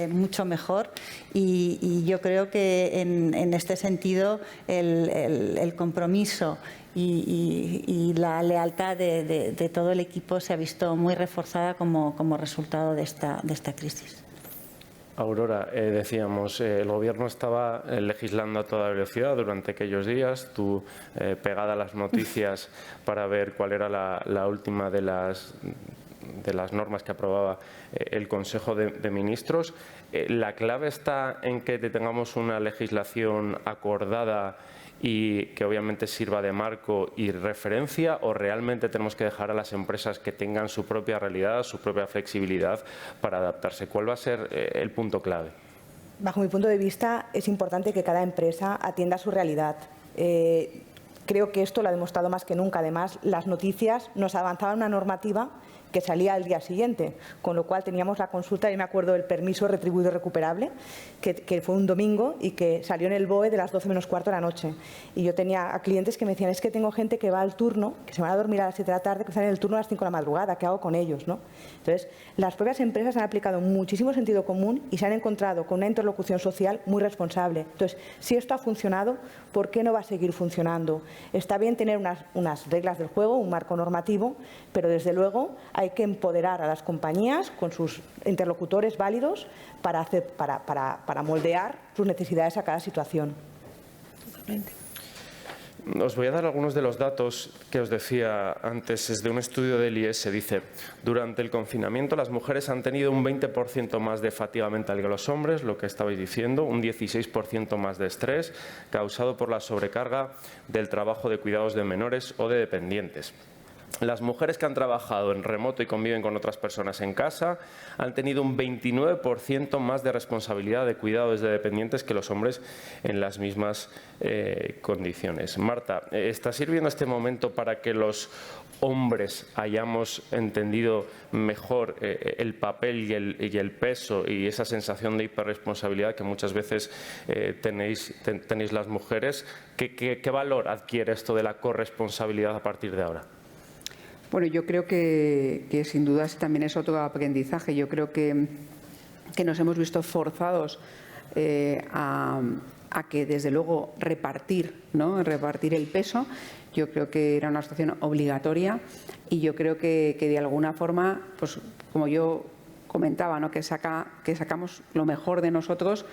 mucho mejor. Y yo creo que en este sentido el compromiso y la lealtad de todo el equipo se ha visto muy reforzada como resultado de esta crisis. Aurora, decíamos, el Gobierno estaba legislando a toda velocidad durante aquellos días, tú pegada a las noticias para ver cuál era la última de las normas que aprobaba el Consejo de Ministros. ¿La clave está en que tengamos una legislación acordada y que obviamente sirva de marco y referencia, o realmente tenemos que dejar a las empresas que tengan su propia realidad, su propia flexibilidad para adaptarse? ¿Cuál va a ser el punto clave? Bajo mi punto de vista, es importante que cada empresa atienda a su realidad. Creo que esto lo ha demostrado más que nunca. Además, las noticias nos avanzaban una normativa que salía al día siguiente, con lo cual teníamos la consulta, y me acuerdo del permiso retribuido recuperable, que fue un domingo y que salió en el BOE de las 12 menos cuarto de la noche. Y yo tenía a clientes que me decían, es que tengo gente que va al turno, que se van a dormir a las 7 de la tarde, que están en el turno a las 5 de la madrugada, ¿qué hago con ellos, no? Entonces, las propias empresas han aplicado muchísimo sentido común y se han encontrado con una interlocución social muy responsable. Entonces, si esto ha funcionado, ¿por qué no va a seguir funcionando? Está bien tener unas reglas del juego, un marco normativo, pero desde luego hay que empoderar a las compañías con sus interlocutores válidos para moldear sus necesidades a cada situación. Os voy a dar algunos de los datos que os decía antes. Es de un estudio del IES. Dice, durante el confinamiento las mujeres han tenido un 20% más de fatiga mental que los hombres, lo que estabais diciendo, un 16% más de estrés causado por la sobrecarga del trabajo de cuidados de menores o de dependientes. Las mujeres que han trabajado en remoto y conviven con otras personas en casa han tenido un 29% más de responsabilidad de cuidados de dependientes que los hombres en las mismas condiciones. Marta, ¿está sirviendo este momento para que los hombres hayamos entendido mejor el papel y el peso y esa sensación de hiperresponsabilidad que muchas veces tenéis las mujeres? ¿Qué valor adquiere esto de la corresponsabilidad a partir de ahora? Bueno, yo creo que sin duda también es otro aprendizaje. Yo creo que nos hemos visto forzados a que, desde luego, repartir el peso. Yo creo que era una situación obligatoria y yo creo que de alguna forma, pues como yo comentaba, ¿no?, que sacamos lo mejor de nosotros.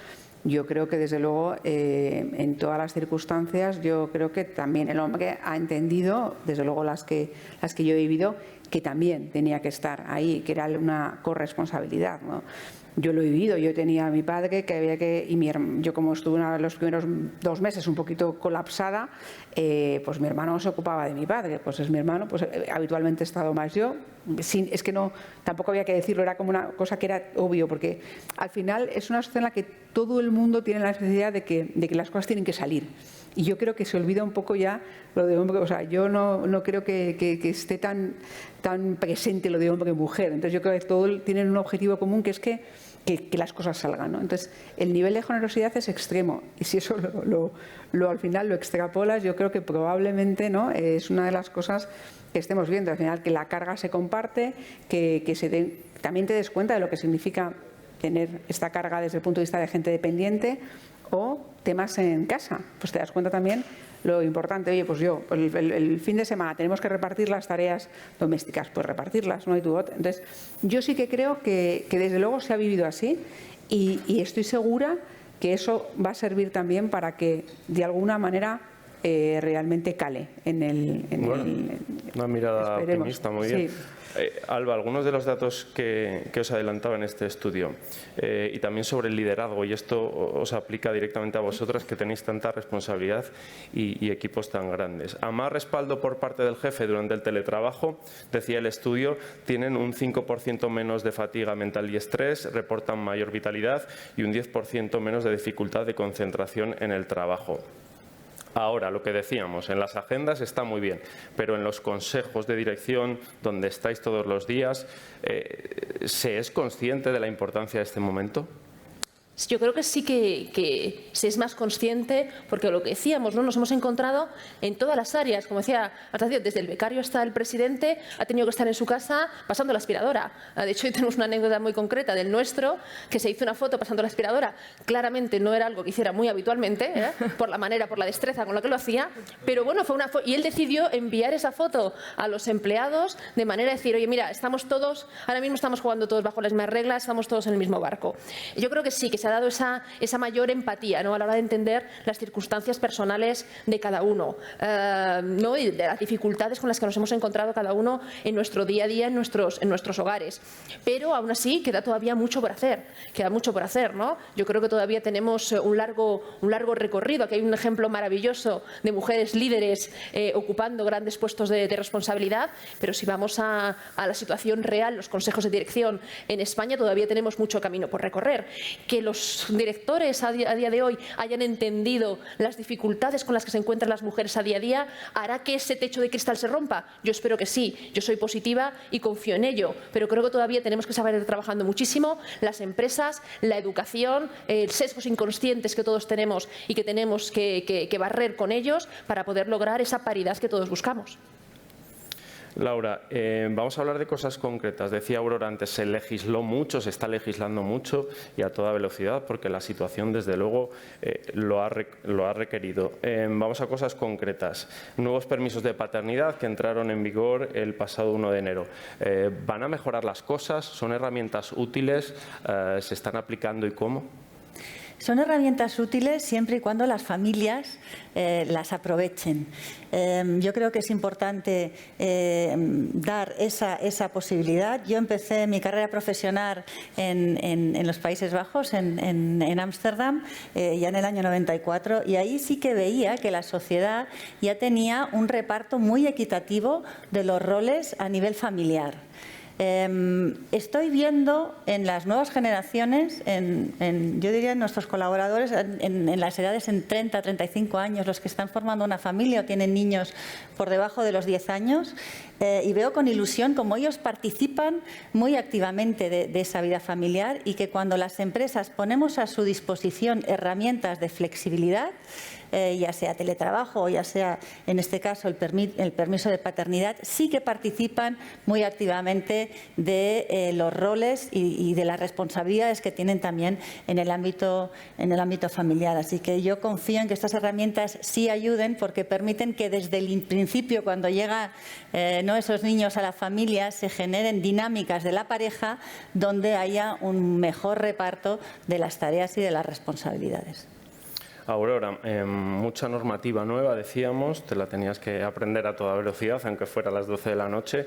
Yo creo que, desde luego, en todas las circunstancias, yo creo que también el hombre ha entendido, desde luego las que yo he vivido, que también tenía que estar ahí, que era una corresponsabilidad, ¿no? Yo lo he vivido, yo tenía a mi padre que había que, yo como estuve los primeros 2 meses un poquito colapsada, pues mi hermano se ocupaba de mi padre, pues es mi hermano, pues habitualmente he estado más yo, es que no, tampoco había que decirlo, era como una cosa que era obvio, porque al final es una situación en la que todo el mundo tiene la necesidad de que las cosas tienen que salir. Y yo creo que se olvida un poco ya lo de hombre, o sea, yo no creo que esté tan presente lo de hombre y mujer. Entonces yo creo que todos tienen un objetivo común, que es que las cosas salgan, ¿no? Entonces el nivel de generosidad es extremo y si eso al final lo extrapolas, yo creo que probablemente, ¿no?, es una de las cosas que estemos viendo. Al final, que la carga se comparte, también te des cuenta de lo que significa tener esta carga desde el punto de vista de gente dependiente o temas en casa. Pues te das cuenta también lo importante. Oye, pues el fin de semana tenemos que repartir las tareas domésticas, pues repartirlas, no hay tu otro. Entonces, yo sí que creo que desde luego se ha vivido así y estoy segura que eso va a servir también para que de alguna manera realmente cale una mirada optimista, muy bien. Sí. Alba, algunos de los datos que os adelantaba en este estudio y también sobre el liderazgo, y esto os aplica directamente a vosotras que tenéis tanta responsabilidad y equipos tan grandes. A más respaldo por parte del jefe durante el teletrabajo, decía el estudio, tienen un 5% menos de fatiga mental y estrés, reportan mayor vitalidad y un 10% menos de dificultad de concentración en el trabajo. Ahora, lo que decíamos, en las agendas está muy bien, pero en los consejos de dirección, donde estáis todos los días, ¿se es consciente de la importancia de este momento? Yo creo que sí que se es más consciente, porque lo que decíamos, ¿no?, nos hemos encontrado en todas las áreas, como decía Marta, desde el becario hasta el presidente ha tenido que estar en su casa pasando la aspiradora. De hecho, hoy tenemos una anécdota muy concreta del nuestro, que se hizo una foto pasando la aspiradora. Claramente no era algo que hiciera muy habitualmente, por la manera, por la destreza con la que lo hacía, pero bueno, y él decidió enviar esa foto a los empleados de manera de decir, oye, mira, ahora mismo estamos jugando todos bajo las mismas reglas, estamos todos en el mismo barco. Yo creo que sí, que se ha dado esa mayor empatía, ¿no?, a la hora de entender las circunstancias personales de cada uno, ¿no?, y de las dificultades con las que nos hemos encontrado cada uno en nuestro día a día, en nuestros hogares. Pero aún así queda todavía mucho por hacer, ¿no? Yo creo que todavía tenemos un largo recorrido. Aquí hay un ejemplo maravilloso de mujeres líderes ocupando grandes puestos de responsabilidad, pero si vamos a la situación real, los consejos de dirección en España, todavía tenemos mucho camino por recorrer. Que los los directores a día de hoy hayan entendido las dificultades con las que se encuentran las mujeres a día, hará que ese techo de cristal se rompa? Yo espero que sí. Yo soy positiva y confío en ello, pero creo que todavía tenemos que saber trabajando muchísimo las empresas, la educación, sesgos inconscientes que todos tenemos y que tenemos que barrer con ellos para poder lograr esa paridad que todos buscamos. Laura, vamos a hablar de cosas concretas. Decía Aurora antes, se legisló mucho, se está legislando mucho y a toda velocidad porque la situación, desde luego, lo ha requerido. Vamos a cosas concretas. Nuevos permisos de paternidad que entraron en vigor el pasado 1 de enero. ¿Van a mejorar las cosas? ¿Son herramientas útiles? ¿Se están aplicando y cómo? Son herramientas útiles siempre y cuando las familias las aprovechen. Yo creo que es importante dar esa posibilidad. Yo empecé mi carrera profesional en los Países Bajos, en Ámsterdam, ya en el año 94, y ahí sí que veía que la sociedad ya tenía un reparto muy equitativo de los roles a nivel familiar. Estoy viendo en las nuevas generaciones, yo diría en nuestros colaboradores, en las edades en 30, 35 años, los que están formando una familia o tienen niños por debajo de los 10 años, y veo con ilusión cómo ellos participan muy activamente de esa vida familiar y que cuando las empresas ponemos a su disposición herramientas de flexibilidad, ya sea teletrabajo o ya sea, en este caso, el permiso de paternidad, sí que participan muy activamente de los roles y de las responsabilidades que tienen también en el ámbito familiar. Así que yo confío en que estas herramientas sí ayuden porque permiten que desde el principio, cuando llegan esos niños a la familia, se generen dinámicas de la pareja donde haya un mejor reparto de las tareas y de las responsabilidades. Aurora, mucha normativa nueva, decíamos, te la tenías que aprender a toda velocidad, aunque fuera a las 12 de la noche.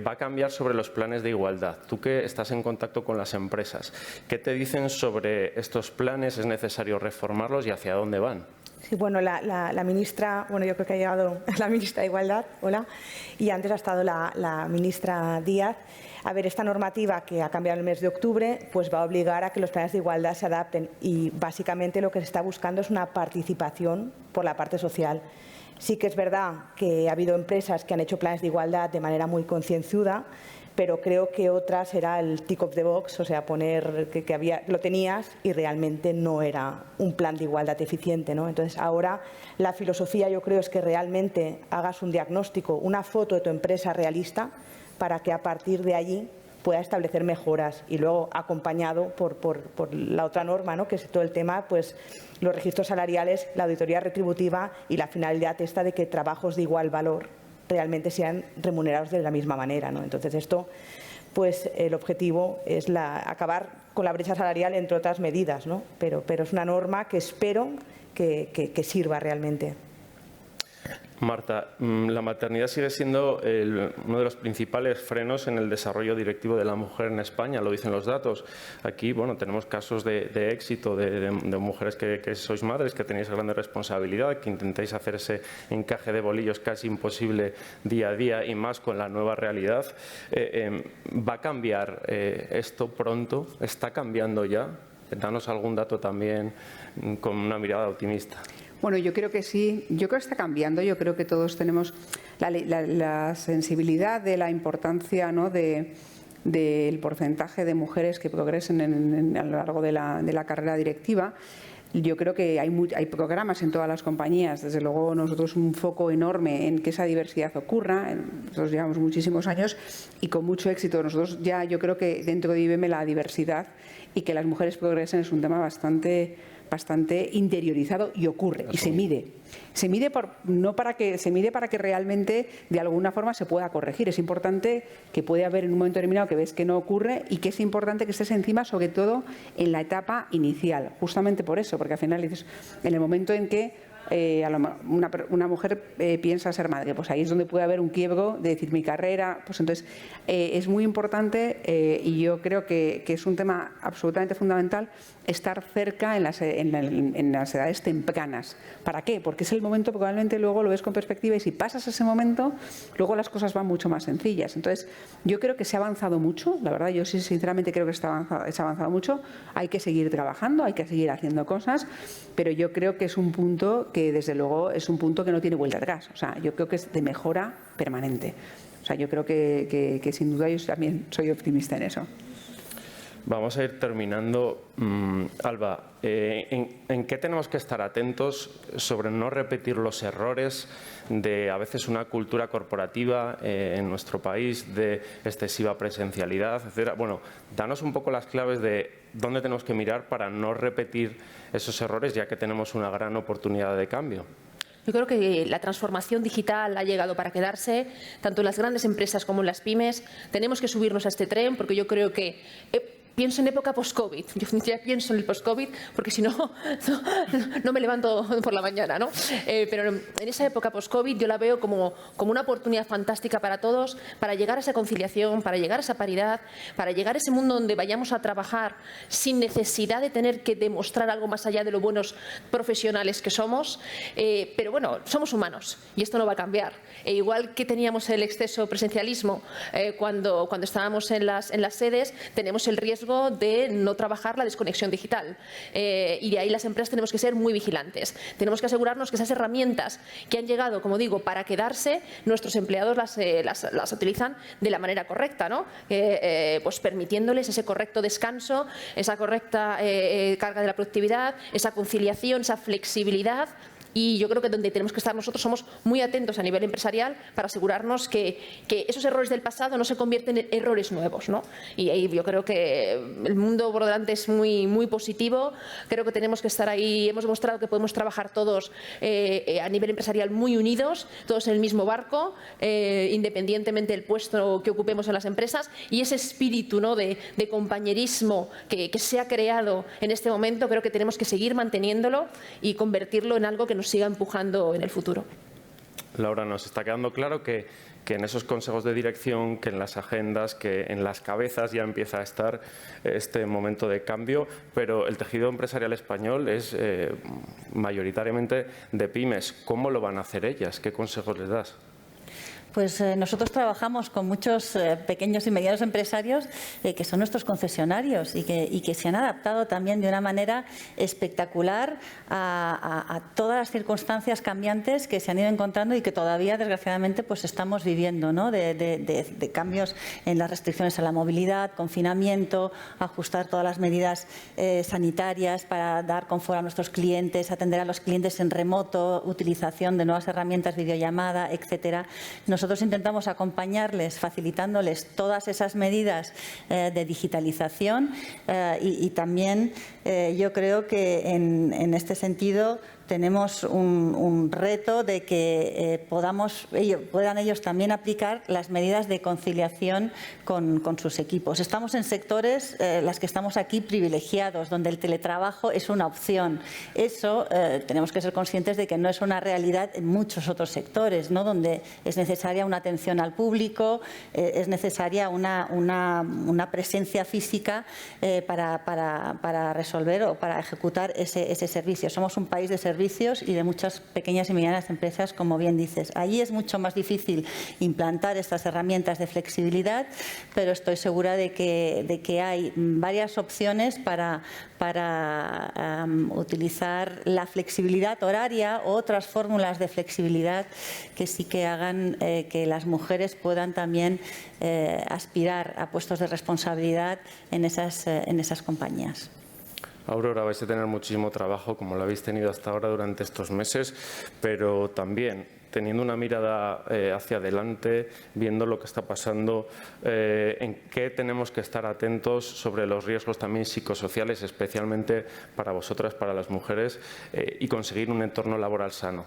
Va a cambiar sobre los planes de igualdad. Tú que estás en contacto con las empresas, ¿qué te dicen sobre estos planes? ¿Es necesario reformarlos y hacia dónde van? Sí, bueno, la ministra, yo creo que ha llegado la ministra de Igualdad, hola, y antes ha estado la ministra Díaz. A ver, esta normativa que ha cambiado en el mes de octubre, pues va a obligar a que los planes de igualdad se adapten y básicamente lo que se está buscando es una participación por la parte social. Sí que es verdad que ha habido empresas que han hecho planes de igualdad de manera muy concienzuda, pero creo que otras era el tick of the box, o sea, poner que lo tenías y realmente no era un plan de igualdad eficiente, ¿no? Entonces, ahora la filosofía yo creo es que realmente hagas un diagnóstico, una foto de tu empresa realista para que a partir de allí pueda establecer mejoras y luego acompañado por la otra norma, ¿no? Que es todo el tema, pues los registros salariales, la auditoría retributiva y la finalidad esta de que trabajos de igual valor realmente sean remunerados de la misma manera, ¿no? Entonces esto, pues el objetivo es acabar con la brecha salarial, entre otras medidas, ¿no? Pero es una norma que espero que sirva realmente. Marta, la maternidad sigue siendo uno de los principales frenos en el desarrollo directivo de la mujer en España, lo dicen los datos. Aquí, tenemos casos de éxito de mujeres que sois madres, que tenéis grande responsabilidad, que intentáis hacer ese encaje de bolillos casi imposible día a día y más con la nueva realidad. ¿Va a cambiar esto pronto? ¿Está cambiando ya? Danos algún dato también con una mirada optimista. Bueno, yo creo que sí, yo creo que está cambiando, yo creo que todos tenemos la sensibilidad de la importancia, ¿no?, del porcentaje de mujeres que progresen a lo largo de la carrera directiva. Yo creo que hay programas en todas las compañías, desde luego nosotros un foco enorme en que esa diversidad ocurra, nosotros llevamos muchísimos años y con mucho éxito. Nosotros ya, yo creo que dentro de IBM la diversidad y que las mujeres progresen es un tema bastante interiorizado y ocurre y se mide. Se mide para que realmente de alguna forma se pueda corregir. Es importante que puede haber en un momento determinado que ves que no ocurre y que es importante que estés encima, sobre todo en la etapa inicial. Justamente por eso, porque al final dices, en el momento en que una mujer piensa ser madre, pues ahí es donde puede haber un quiebro de decir mi carrera. Pues entonces es muy importante y yo creo que es un tema absolutamente fundamental estar cerca en las edades tempranas. ¿Para qué? Porque es el momento, probablemente luego lo ves con perspectiva y si pasas ese momento, luego las cosas van mucho más sencillas. Entonces yo creo que se ha avanzado mucho, la verdad yo sí sinceramente creo que se ha avanzado mucho, hay que seguir trabajando, hay que seguir haciendo cosas, pero yo creo que es un punto que desde luego es un punto que no tiene vuelta atrás, o sea, yo creo que es de mejora permanente. O sea, yo creo que sin duda yo también soy optimista en eso. Vamos a ir terminando. Alba, ¿en qué tenemos que estar atentos sobre no repetir los errores de a veces una cultura corporativa en nuestro país de excesiva presencialidad, etcétera? Bueno, danos un poco las claves de dónde tenemos que mirar para no repetir esos errores, ya que tenemos una gran oportunidad de cambio. Yo creo que la transformación digital ha llegado para quedarse, tanto en las grandes empresas como en las pymes. Tenemos que subirnos a este tren porque yo creo que pienso en época post-COVID. Yo ya pienso en el post-COVID porque si no, no me levanto por la mañana, ¿no? Pero en esa época post-COVID yo la veo como una oportunidad fantástica para todos, para llegar a esa conciliación, para llegar a esa paridad, para llegar a ese mundo donde vayamos a trabajar sin necesidad de tener que demostrar algo más allá de lo buenos profesionales que somos. Pero bueno, somos humanos y esto no va a cambiar. Igual que teníamos el exceso presencialismo cuando estábamos en las sedes, tenemos el riesgo de no trabajar la desconexión digital y de ahí las empresas tenemos que ser muy vigilantes. Tenemos que asegurarnos que esas herramientas que han llegado, como digo, para quedarse, nuestros empleados las utilizan de la manera correcta, ¿no? Pues permitiéndoles ese correcto descanso, esa correcta carga de la productividad, esa conciliación, esa flexibilidad. Y yo creo que donde tenemos que estar nosotros somos muy atentos a nivel empresarial para asegurarnos que esos errores del pasado no se convierten en errores nuevos, ¿no? Y ahí yo creo que el mundo por delante es muy positivo. Creo que tenemos que estar ahí. Hemos demostrado que podemos trabajar todos a nivel empresarial muy unidos, todos en el mismo barco, independientemente del puesto que ocupemos en las empresas. Y ese espíritu, ¿no?, de compañerismo que se ha creado en este momento, creo que tenemos que seguir manteniéndolo y convertirlo en algo que nos siga empujando en el futuro. Laura, nos está quedando claro que en esos consejos de dirección, que en las agendas, que en las cabezas ya empieza a estar este momento de cambio, pero el tejido empresarial español es mayoritariamente de pymes. ¿Cómo lo van a hacer ellas? ¿Qué consejos les das? Pues nosotros trabajamos con muchos pequeños y medianos empresarios que son nuestros concesionarios y que se han adaptado también de una manera espectacular a todas las circunstancias cambiantes que se han ido encontrando y que todavía, desgraciadamente, pues estamos viviendo, ¿no? De cambios en las restricciones a la movilidad, confinamiento, ajustar todas las medidas sanitarias para dar confort a nuestros clientes, atender a los clientes en remoto, utilización de nuevas herramientas, videollamada, etcétera. Nosotros intentamos acompañarles, facilitándoles todas esas medidas de digitalización y también yo creo que en este sentido tenemos un reto de que puedan ellos también aplicar las medidas de conciliación con sus equipos. Estamos en sectores, las que estamos aquí, privilegiados, donde el teletrabajo es una opción. Eso tenemos que ser conscientes de que no es una realidad en muchos otros sectores, ¿no?, donde es necesaria una atención al público, es necesaria una presencia física para resolver o para ejecutar ese servicio. Somos un país de servicios y de muchas pequeñas y medianas empresas, como bien dices. Allí es mucho más difícil implantar estas herramientas de flexibilidad, pero estoy segura de que hay varias opciones para utilizar la flexibilidad horaria o otras fórmulas de flexibilidad que sí que hagan que las mujeres puedan también aspirar a puestos de responsabilidad en esas compañías. Aurora, vais a tener muchísimo trabajo, como lo habéis tenido hasta ahora durante estos meses, pero también teniendo una mirada hacia adelante, viendo lo que está pasando, en qué tenemos que estar atentos sobre los riesgos también psicosociales, especialmente para vosotras, para las mujeres, y conseguir un entorno laboral sano.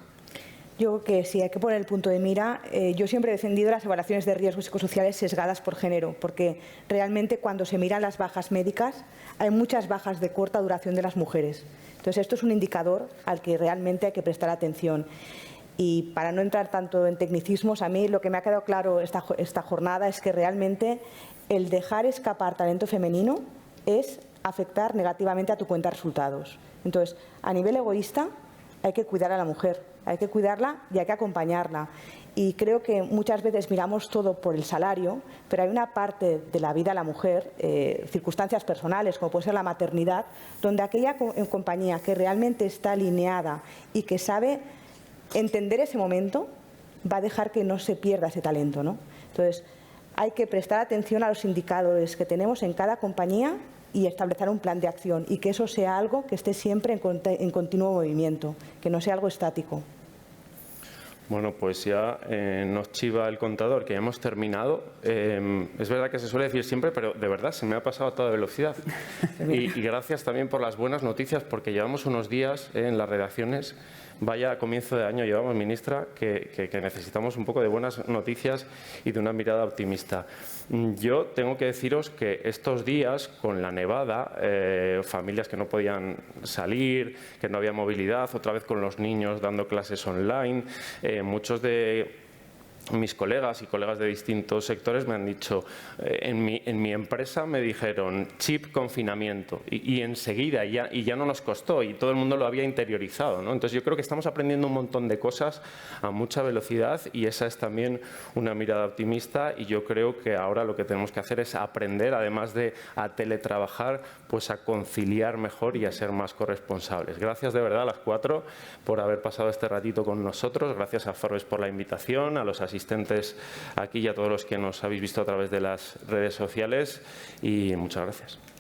Yo creo que sí, hay que poner el punto de mira. Yo siempre he defendido las evaluaciones de riesgos psicosociales sesgadas por género, porque realmente cuando se miran las bajas médicas hay muchas bajas de corta duración de las mujeres. Entonces esto es un indicador al que realmente hay que prestar atención. Y para no entrar tanto en tecnicismos, a mí lo que me ha quedado claro esta jornada es que realmente el dejar escapar talento femenino es afectar negativamente a tu cuenta de resultados. Entonces, a nivel egoísta, hay que cuidar a la mujer, hay que cuidarla y hay que acompañarla. Y creo que muchas veces miramos todo por el salario, pero hay una parte de la vida de la mujer, circunstancias personales, como puede ser la maternidad, donde aquella compañía que realmente está alineada y que sabe entender ese momento, va a dejar que no se pierda ese talento, ¿no? Entonces, hay que prestar atención a los indicadores que tenemos en cada compañía y establecer un plan de acción, y que eso sea algo que esté siempre en continuo movimiento, que no sea algo estático. Bueno, pues ya nos chiva el contador que ya hemos terminado. Es verdad que se suele decir siempre, pero de verdad se me ha pasado a toda velocidad. Y gracias también por las buenas noticias, porque llevamos unos días en las redacciones, vaya comienzo de año llevamos, ministra, que necesitamos un poco de buenas noticias y de una mirada optimista. Yo tengo que deciros que estos días, con la nevada, familias que no podían salir, que no había movilidad, otra vez con los niños dando clases online, muchos de mis colegas y colegas de distintos sectores me han dicho, en mi empresa me dijeron chip confinamiento y enseguida y ya no nos costó y todo el mundo lo había interiorizado, ¿no? Entonces yo creo que estamos aprendiendo un montón de cosas a mucha velocidad y esa es también una mirada optimista, y yo creo que ahora lo que tenemos que hacer es aprender, además de a teletrabajar, pues a conciliar mejor y a ser más corresponsables. Gracias de verdad a las 4 por haber pasado este ratito con nosotros, gracias a Forbes por la invitación, a los asistentes aquí y a todos los que nos habéis visto a través de las redes sociales, y muchas gracias.